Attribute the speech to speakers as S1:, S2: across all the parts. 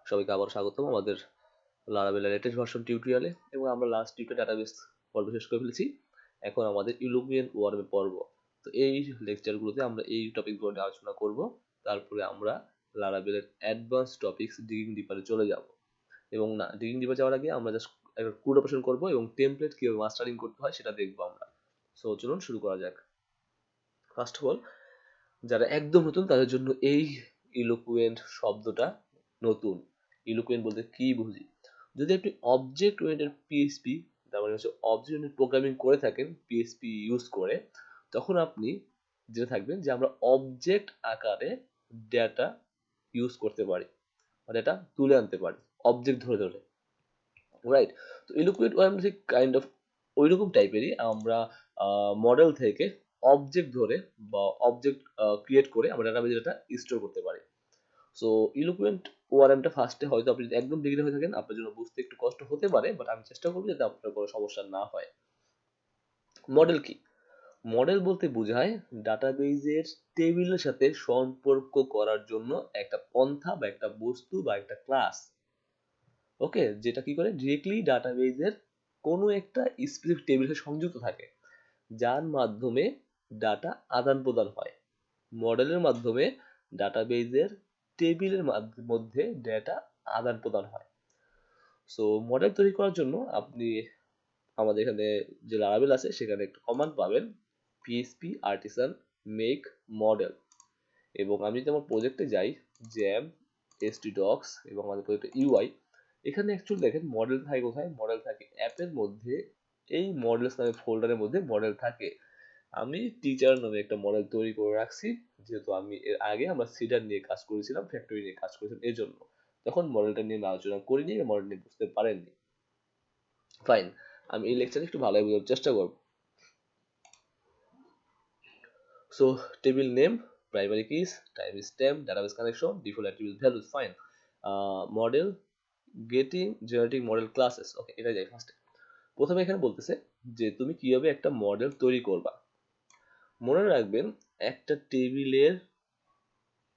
S1: সবাইকে আবার স্বাগতম আমাদের লারাবেলের লেটেস্ট ভার্সন টিউটোরিয়ালে। এবং আমরা লাস্ট টিউটোরিয়াল ডাটাবেস পর্ব শেষ করে ফেলেছি। এখন আমাদের ইউরোপিয়ান ওয়ার্ম পর্ব। তো এই লেকচারগুলোতে আমরা এই টপিকগুলো নিয়ে আলোচনা করব। তারপরে আমরা লারাবেলের অ্যাডভান্স টপিকস ডিগিং ডিপারে চলে যাব। এবং না, ডিগিং ডিপার যাওয়ার আগে আমরা জাস্ট একটা কোড অপারেশন করব এবং টেমপ্লেট কিভাবে মাস্টারিং করতে হয় সেটা দেখবো আমরা। সো চলুন শুরু করা যাক। ফার্স্ট অফ অল, যারা একদম নতুন তাদের জন্য এই ইলোকুয়েন্ট শব্দটা নতুন। ইলোকুয়েন্ট বলতে কি বুঝি? যদি আপনি অবজেক্ট ওরিয়েন্টেড পিএইচপি, তার মানে হচ্ছে অবজেক্ট ওরিয়েন্টেড প্রোগ্রামিং করে থাকেন পিএইচপি ইউজ করে, তখন আপনি যেটা থাকবেন যে আমরা অবজেক্ট আকারে ডেটা ইউজ করতে পারি, ডেটা তুলে আনতে পারি অবজেক্ট ধরে ধরে, রাইট? তো ইলোকুয়েন্ট ঠিক কাইন্ড অফ ওইরকম টাইপেরই। আমরা মডেল থেকে অবজেক্ট ধরে বা অবজেক্ট ক্রিয়েট করে আমরা ডাটাবেজে ডাটা স্টোর করতে পারি। সো ইলোকুয়েন্ট ওআরএমটা ফার্স্টে হয়তো আপনি যদি একদম বিগিনার হয়ে থাকেন আপনার জন্য বুঝতে একটু কষ্ট হতে পারে, বাট আমি চেষ্টা করবো যাতে আপনার কোনো সমস্যা না হয়। মডেল কি? মডেল বলতে বোঝায় ডাটাবেজের টেবিলের সাথে সম্পর্ক করার জন্য একটা পন্থা বা একটা বস্তু বা একটা ক্লাস, ওকে, যেটা কি করে ডিরেক্টলি ডাটাবেজের কোনো একটা স্পেসিফিক টেবিলের সাথে সংযুক্ত থাকে, যার মাধ্যমে ডাটা আদান প্রদান হয়। মডেলের মাধ্যমে ডাটাবেজের টেবিলের মধ্যে ডেটা আদান প্রদান হয়। সো মডেল তৈরি করার জন্য আপনি আমাদের এখানে যে লারাবেল আছে সেখানে একটা কমান্ড পাবেন, পিএইচপি আর্টিসান মেক মডেল। এবং আমি যদি আমার প্রজেক্টে যাই, জ্যাম htdocs এবং আমাদের প্রজেক্টে ইউআই, এখানে অ্যাকচুয়ালি দেখেন মডেল থাকে কোথায়? মডেল থাকে অ্যাপের মধ্যে। এই মডেলস নামে ফোল্ডারের মধ্যে মডেল থাকে। আমি টিচার নামে একটা মডেল তৈরি করে রাখছি, যেহেতু আমি এর আগে আমরা সিডার নিয়ে কাজ করেছিলাম, ফ্যাক্টরি নিয়ে কাজ করেছিলাম, এর জন্য তখন মডেলটা নিয়ে আলোচনা করিনি, মডেল নিয়ে বুঝতে পারেননি। ফাইন, আমি এই লেকচারে একটু ভালোই বোঝার চেষ্টা করব। So table name, primary keys, timestamp, database connection, default attribute values, fine. Model getting generating model classes, okay, এটা যাই ফার্স্টে। প্রথমে এখানে বলতেছে যে তুমি কিভাবে একটা মডেল তৈরি করবা। মনে রাখবেন একটা টেবিলের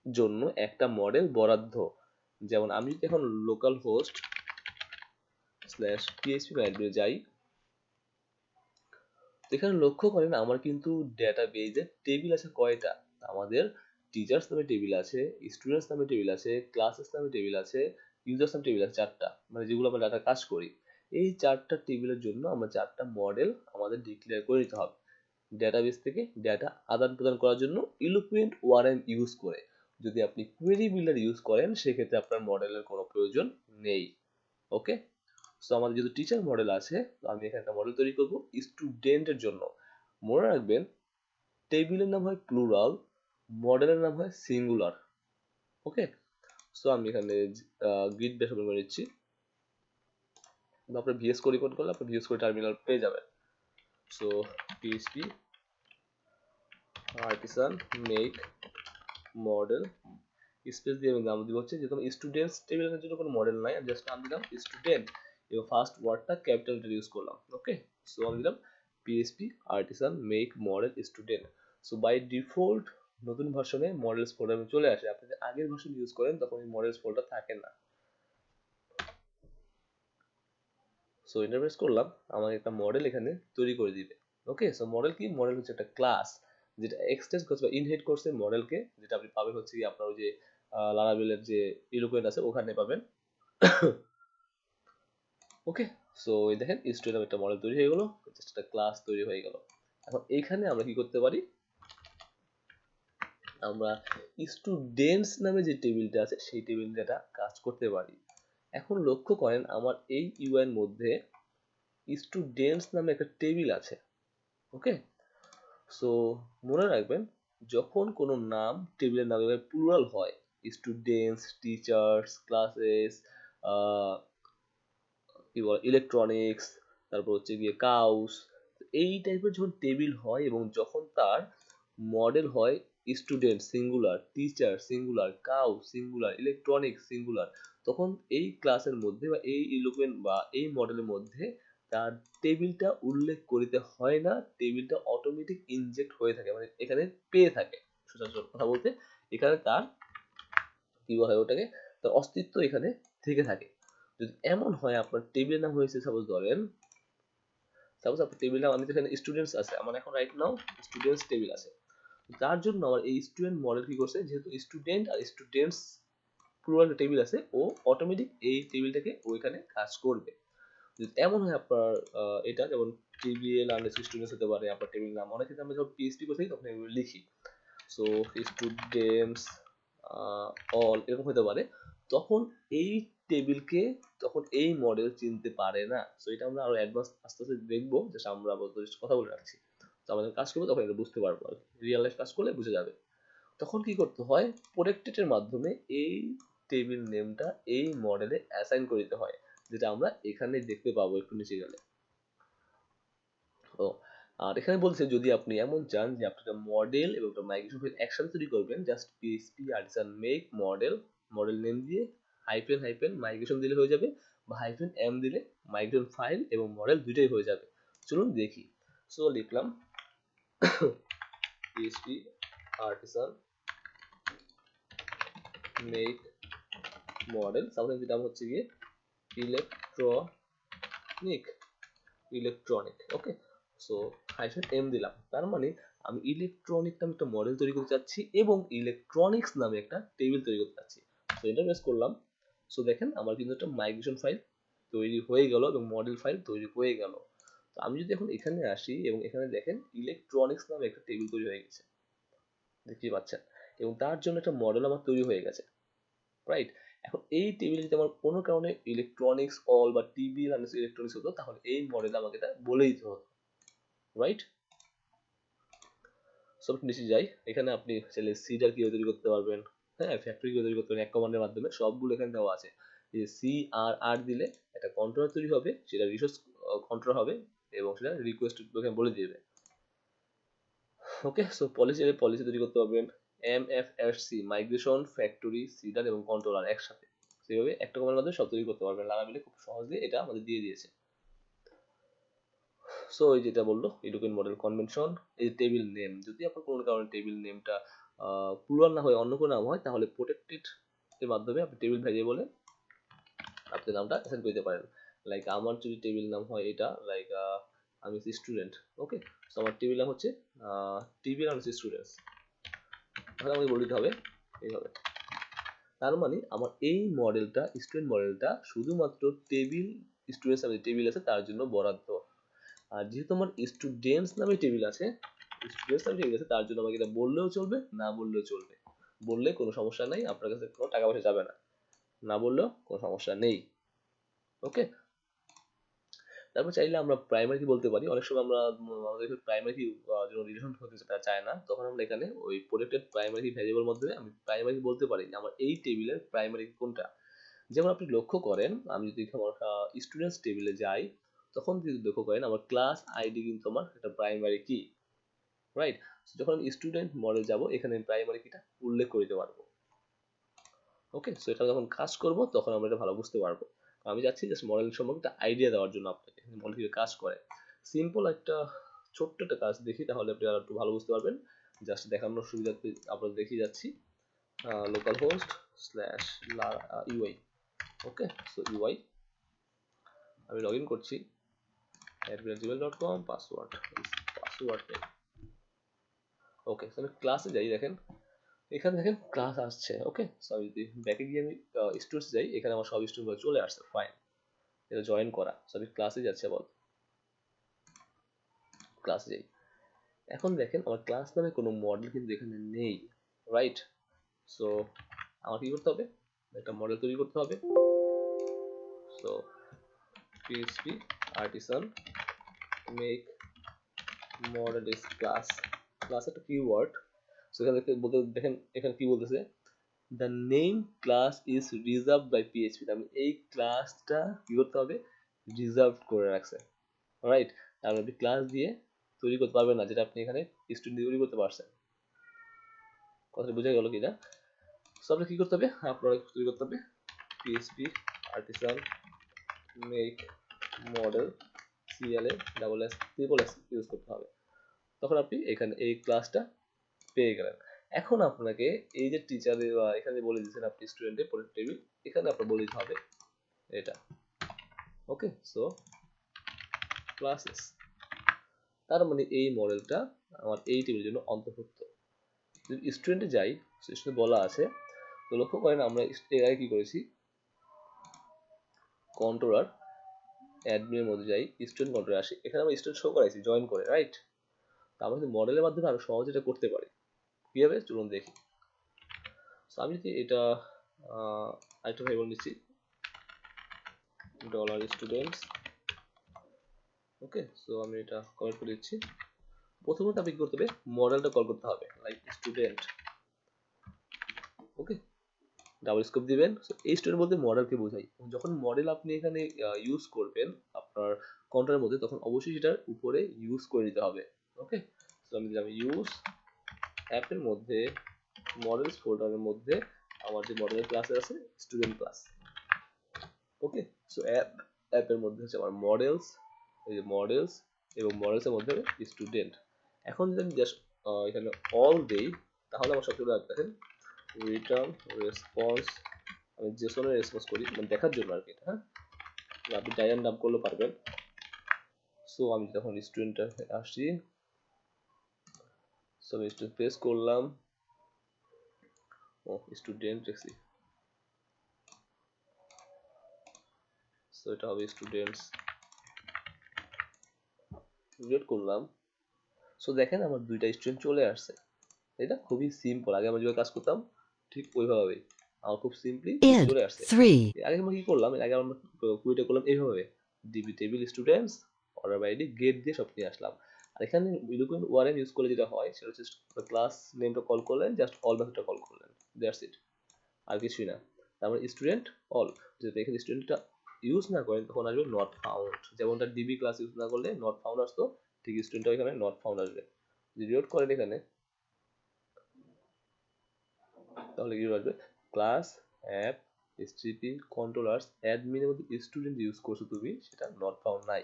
S1: জন্য একটা মডেল বরাদ্দ। যেমন আমি যদি এখন লোকাল হোস্ট /php যাই, এখানে লক্ষ্য করেন আমার কিন্তু ডেটাবেজে টেবিল আছে কয়টা? আমাদের টিচার্স নামে টেবিল আছে, স্টুডেন্টস নামে টেবিল আছে, ক্লাসেস নামে টেবিল আছে, ইউজার্স নামে টেবিল আছে, চারটা, মানে যেগুলো আমরা ডাটা কাজ করি। এই চারটা টেবিলের জন্য আমরা চারটা মডেল আমাদের ডিক্লেয়ার করে নিতে হবে ডেটাবেস থেকে ডেটা আদান প্রদান করার জন্য ইলোকুয়েন্ট ওআরএম ইউজ করে। যদি আপনি কোয়েরি বিল্ডার ইউজ করেন সেক্ষেত্রে আপনার মডেলের কোনো প্রয়োজন নেই, ওকে। সো আমাদের যেহেতু টিচার মডেল আছে, তো আমি এখানে একটা মডেল তৈরি করব স্টুডেন্টের জন্য। মনে রাখবেন টেবিলের নাম হয় প্লুরাল, মডেলের নাম হয় সিঙ্গুলার, ওকে। সো আমি এখানে গিট বেস ওপেন করে নিচ্ছি। আপনার ভিএস কোড রিপোর্ট করলে আপনি ভিএস কোড টার্মিনাল পেয়ে যাবেন। So PHP artisan make model space দিয়ে আমি নাম দিব হচ্ছে, যেহেতু স্টুডেন্টস টেবিলের জন্য কোনো মডেল নাই, আমি জাস্ট নাম দিলাম স্টুডেন্ট এবং ফার্স্ট ওয়ার্ডটা ক্যাপিটাল লেটার ইউজ করলাম, ওকে। সো আমি দিলাম PHP artisan make model student. So by default নতুন ভার্সনে মডেলস ফোল্ডার চলে আসে। আপনি যদি আগের ভার্সন ইউজ করেন তখন এই মডেলস ফোল্ডার থাকে না। সো ইন্টারপ্রেস করলাম, আমার একটা মডেল এখানে তৈরি করে দিবে, ওকে। সো মডেল কি? মডেল হচ্ছে একটা ক্লাস যেটা এক্সটেন্ড করছে বা ইনহেরিট করছে মডেলকে, যেটা আপনি পাবেন হচ্ছে কি আপনার ওই যে লারাবেলের যে ইলোকুয়েন্ট আছে ওখানে পাবেন, ওকে। সো এই দেখেন স্টুডেন্ট নামে একটা মডেল তৈরি হয়ে গেল, জাস্ট একটা ক্লাস তৈরি হয়ে গেল। এখন এইখানে আমরা কি করতে পারি? আমরা স্টুডেন্টস নামে যে টেবিলটা আছে সেই টেবিলটা কাজ করতে পারি। এখন লক্ষ্য করেন আমার এই ইউআই এর মধ্যে স্টুডেন্টস নামে একটা টেবিল আছে, ওকে। সো মনে রাখবেন যখন কোনো নাম টেবিলের নাম প্লুরাল হয়, স্টুডেন্টস, টিচার্স, ক্লাসেস, কি বলে ইলেকট্রনিক্স, তারপর হচ্ছে গিয়ে কাউস, এই টাইপের যখন টেবিল হয় এবং যখন তার মডেল হয় student singular, teacher singular, cow singular, electronics singular, তখন এই ক্লাসের মধ্যে বা এই ইলোকুয়েন্ট বা এই মডেলের মধ্যে তার টেবিলটা উল্লেখ করিতে হয় না, টেবিলটা অটোমেটিক ইনজেক্ট হয়ে থাকে, মানে এখানে পেয়ে থাকে। সোজা কথা বলতে এখানে তার কি বলা হয় ওটাকে, তার অস্তিত্ব এখানে থেকে থাকে। যদি এমন হয় আপনার টেবিলের নাম হয়েছে, সাপোজ আপনার টেবিল নাম, আমি এখানে স্টুডেন্টস আছে, আমার এখন রাইট নাও স্টুডেন্টস টেবিল আছে, তার জন্য আমার এই স্টুডেন্ট মডেল কি করছে, যেহেতু স্টুডেন্ট আর স্টুডেন্টস প্লুরাল টেবিল আছে, ও অটোমেটিক এই টেবিলটাকে ওইখানে কাজ করবে। যদি এমন হয় আপনার এটা যেমন টিবিএল আর স্টুডেন্টস হতে পারে আপনার টেবিল নাম, অনেক ক্ষেত্রে আমরা যখন পিএইচপি করছি তখন এগুলো লিখি, সো স্টুডেন্টস অল এরকম হতে পারে, তখন এই টেবিলকে তখন এই মডেল চিনতে পারে না। সো এটা আমরা আরো অ্যাডভান্স আস্তে আস্তে দেখবো, জাস্ট আমরা কথা বলে রাখছি, তো আমাদের কাজ করবো তখন এটা বুঝতে পারবো, আর রিয়েল লাইফ কাজ করলে বুঝে যাবে। তখন কি করতে হয়, প্রোটেক্টেড এর মাধ্যমে এই টেবিল নেমটা এই মডেলে অ্যাসাইন করে দিতে হয়, যেটা আমরা এখানে দেখতে পাবো একটু নিচে গেলে। ও, আর এখানে বলছে যদি আপনি এমন চান যে আপনি একটা মডেল এবং একটা মাইগ্রেশন ফাইল একসাথে তৈরি করবেন, just PHP artisan make model name দিয়ে হাইফেন মাইগ্রেশন দিলে হয়ে যাবে, বা -m দিলে মাইগ্রেশন ফাইল এবং মডেল দুইটাই হয়ে যাবে। চলুন দেখি। সো লিখলাম PHP artisan make model, suppose যেটা হচ্ছে গিয়ে ইলেকট্রনিক, ওকে। সো -m দিলাম, তার মানে আমি ইলেকট্রনিক নামে একটা মডেল তৈরি করতে চাচ্ছি এবং ইলেকট্রনিক্স নামে একটা টেবিল তৈরি করতে চাচ্ছি। সো এন্টার প্রেস করলাম। সো দেখেন আমার কিন্তু একটা মাইগ্রেশন ফাইল তৈরি হয়ে গেল এবং মডেল ফাইল তৈরি হয়ে গেল। তো আমি যদি এখন এখানে আসি এবং এখানে দেখেন ইলেকট্রনিক্স নামে একটা টেবিল তৈরি হয়ে গেছে, দেখতেই পাচ্ছেন, এবং তার জন্য একটা মডেল আমার তৈরি হয়ে গেছে, রাইট। এখন এই টেবিলে যদি আমার কোনো কারণে ইলেকট্রনিক্স অল বা টিবি ইলেকট্রনিক্স হতো, তাহলে এই মডেল আমাকে এটা বলে দিতে হতো, রাইট। সব নিচে যাই, এখানে আপনি চাইলে সিডার কিভাবে তৈরি করতে পারবেন, হ্যাঁ, ফ্যাক্টরি কিভাবে তৈরি করতে পারবেন এক কমান্ডের মাধ্যমে, সবগুলো এখানে দেওয়া আছে। এই CRR দিলে একটা কন্ট্রোলার তৈরি হবে, সেটা রিসোর্স কন্ট্রোল হবে এবং সেটা রিকোয়েস্ট এখানে বলে দিবে। ওকে, সো পলিসি তৈরি করতে পারবেন, MFSC মাইগ্রেশন ফ্যাক্টরি সিডার এবং কন্ট্রোলার একসাথে, সেভাবে একটা কমান্ডের মাধ্যমে সব তৈরি করতে পারবেন। লারাভেলে খুব সহজে এটা আমাদের দিয়ে দিয়েছে। সো এই যেটা বললো এডুকেট মডেল কনভেনশন, এই টেবিল নেম, যদি আপনার কোনো কারণে টেবিল নেমটা প্লুরাল না হয় অন্য কোনো নাম হয়, তাহলে প্রোটেক্টেড এর মাধ্যমে আপনি টেবিল ভ্যারিয়েবলে আপনি নামটা অ্যাসাইন করতে পারেন। লাইক আমার যদি টেবিল নাম হয় এটা, লাইক আমি স্টুডেন্ট, ওকে। সো আমার টেবিল নাম হচ্ছে টিবিএল আর স্টুডেন্টস, তাহলে আমাকে বলে দিতে হবে এইভাবে। তার মানে আমার এই মডেলটা স্টুডেন্ট মডেলটা শুধুমাত্র টেবিল স্টুডেন্টস নামে টেবিল আছে তার জন্য বরাদ্দ, আর যেহেতু আমার স্টুডেন্টস নামে টেবিল আছে তার জন্য আমাকে এটা বললেও চলবে, না বললেও চলবে। বললে কোনো সমস্যা নাই, আপনার কাছে কোনো টাকা পয়সা যাবে না, না বললেও কোনো সমস্যা নেই, ওকে। তারপর চাইলে আমরা প্রাইমারি কি বলতে পারি, অনেক সময় আমরা আমাদের প্রাইমারি কি যেন রিলেশন হতে চায় না, তখন আমরা এখানে ওই প্রোটেক্টেড প্রাইমারি ভ্যারিয়েবল মধ্যে আমি প্রাইমারি বলতে পারি যে আমার এই টেবিলের প্রাইমারি কোনটা। যেমন আপনি লক্ষ্য করেন, আমি যদি আমার স্টুডেন্টস টেবিলে যাই, তখন যদি লক্ষ্য করেন আমার ক্লাস আইডি কিন্তু আমার একটা প্রাইমারি কি, রাইট। যখন আমি স্টুডেন্ট মডেল যাব, এখানে প্রাইমারি কিটা উল্লেখ করে দিতে পারবো, ওকে। সো এটা যখন কাজ করব তখন আমরা এটা ভালো বুঝতে পারবো। আমি যাচ্ছি জাস্ট মডেল সম্পর্কে একটা আইডিয়া দেওয়ার জন্য আপনাকে, মডেল কিভাবে কাজ করে। সিম্পল একটা ছোট্ট একটা কাজ দেখি, তাহলে আপনি আর একটু ভালো বুঝতে পারবেন। জাস্ট দেখানোর সুবিধার্থে আপনাদের দেখিয়ে যাচ্ছি। লোকাল হোস্ট স্ল্যাশ ইউআই, ওকে। সো ইউআই আমি লগ ইন করছি @gmail.com, পাসওয়ার্ড নেই, ওকে। সো আমি ক্লাসে যাই, দেখেন এখানে দেখেন ক্লাস আসছে, ওকে। সো আমি যদি ব্যাকে গিয়ে আমি স্টুডেন্টস যাই, এখানে আমার সব স্টুডেন্ট চলে আসছে, ফাইন, এটা জয়েন করা। সো আমি ক্লাসে যাচ্ছি, আবার ক্লাসে যাই। এখন দেখেন আমার ক্লাস নামে কোনো মডেল কিন্তু এখানে নেই, রাইট। সো আমার কি করতে হবে, একটা মডেল তৈরি করতে হবে। So PHP artisan make model is class একটা কিওয়ার্ড। সো এখানে দেখেন এখানে কি বলতেছে, the name class is reserved by PHP, আমি এই ক্লাসটা কি করতে হবে, রিজার্ভ করে রাখছে, রাইট। আর আপনি ক্লাস দিয়ে তৈরি করতে পারবেন না, যেটা আপনি এখানে স্টুডেন্ট তৈরি করতে পারছেন। কথাটা বোঝা গেল কিনা। সো আপনি কি করতে হবে, আপনার তৈরি করতে হবে PHP artisan make model CLA SSS use করতে হবে, তখন আপনি এখানে এই ক্লাসটা পেয়ে গেলেন। এখন আপনাকে এই যে টিচারের এখানে বলে দিয়েছেন আপনি স্টুডেন্টের পরের টেবিল, এখানে আপনার বলে দিতে হবে এটা। ওকে, সো ক্লাসেস, তার মানে এই মডেলটা আমার এই টেবিলের জন্য অন্তর্ভুক্ত। যদি স্টুডেন্টে যাই, স্টুডেন্টে বলা আছে, তো লক্ষ্য করেন আমরা এর আগে কি করেছি, কন্ট্রোলার অ্যাডমিনের মধ্যে যাই, স্টুডেন্ট কন্ট্রোলার আসি, এখানে আমরা স্টুডেন্ট শো করাইছি জয়েন করে, রাইট? তো আমরা যদি মডেলের মাধ্যমে আরো সহজে এটা করতে পারি, কিভাবে চলুন দেখি। আমি যদি এটা আরেকটা ভেবে নিচ্ছি, ডলার স্টুডেন্টস। ওকে, সো আমি এটা কমেন্ট করে দিচ্ছি। প্রথমত আপনি কি করতে হবে, মডেলটা কল করতে হবে, লাইক স্টুডেন্ট। ওকে, ডাবল স্কোপ দিবেন। এই স্টুডেন্ট বলতে মডেলকে বোঝাই। যখন মডেল আপনি এখানে ইউজ করবেন আপনার কন্ট্রোলের মধ্যে, তখন অবশ্যই সেটার উপরে ইউজ করে দিতে হবে। ওকে, তো আমি দিলাম ইউজ অ্যাপের মধ্যে, মডেলস ফোল্ডারের মধ্যে আমার যে মডেলের ক্লাস আছে স্টুডেন্ট ক্লাস। ওকে, সো অ্যাপের মধ্যে হচ্ছে আমার মডেলস, এই যে মডেলস, এবং মডেলসের মধ্যে স্টুডেন্ট। এখন যদি আমি জাস্ট এখানে অল দেই, তাহলে আমার সবচেয়ে দেখেন রিটার্ন রেসপন্স, আমি জেসনের রেসপন্স করি, মানে দেখার জন্য আর কি এটা। হ্যাঁ, আপনি ডায়াগ্রাম ডাম্প করলেও পারবেন। সো আমি যখন স্টুডেন্টে আসি, সো আমি স্টুডেন্ট প্রেস করলাম, ও স্টুডেন্ট দেখছি, সো এটা হবে স্টুডেন্টস, রিড করলাম। সো দেখেন আমার দুইটা স্টুডেন্ট চলে আসছে। এটা খুবই সিম্পল, আগে আমরা যেভাবে কাজ করতাম ঠিক ওইভাবেই আমার খুব সিম্পলি চলে আসছে। আগে আমরা কি করলাম, আগে আমরা কুইটা করলাম এইভাবে, DB table students order by ID get দিয়ে সব নিয়ে আসলাম। আর এখানে ইলুকুয়েন্ট ওয়ারেন ইউজ করলে যেটা হয় সেটা হচ্ছে ক্লাস নেমটা কল করলেন, জাস্ট অল মেথডটা কল করলেন, দ্যাটস ইট, আর কিছুই না। তারপরে স্টুডেন্ট অল, যদি এখানে স্টুডেন্টটা ইউজ না করেন তখন আসবে নট ফাউন্ড, যেমনটা ডিবি ক্লাস ইউজ না করলে নট ফাউন্ড আসতো, ঠিক স্টুডেন্টটা এখানে নট ফাউন্ড আসবে। যদি রিলোড করেন এখানে, তাহলে কি আসবে, ক্লাস অ্যাপ এসটিপি কন্ট্রোলার্স অ্যাডমিনের মধ্যে স্টুডেন্ট ইউজ করছো তুমি, সেটা নট ফাউন্ড নাই,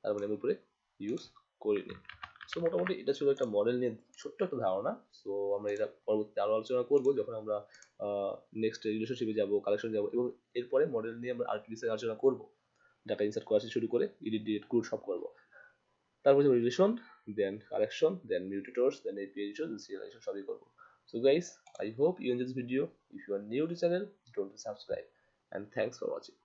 S1: তার মানে আমি উপরে ইউজ করিনি। সো মোটামুটি এটা ছিল একটা মডেল নিয়ে ছোট্ট একটা ধারণা। সো আমরা এটা পরবর্তীতে আরো আলোচনা করবো যখন আমরা নেক্সট রিলেশনশিপে যাব, কালেকশন যাব, এবং এরপরে মডেল নিয়ে আমরা আর্টিফিশিয়াল আলোচনা করবো, ডাটা ইনসার্ট করা থেকে শুরু করে এডিট ডিলিট কোড সব করবো। তারপরে যাবো রিলেশন, দেন কালেকশন, দেন মিউটেটরস, দেন এপিআই রিলেশন, সিরিয়ালাইজেশন সবই করবো। So guys, I hope you enjoyed this video. If you are new to the channel, don't subscribe, and thanks for watching.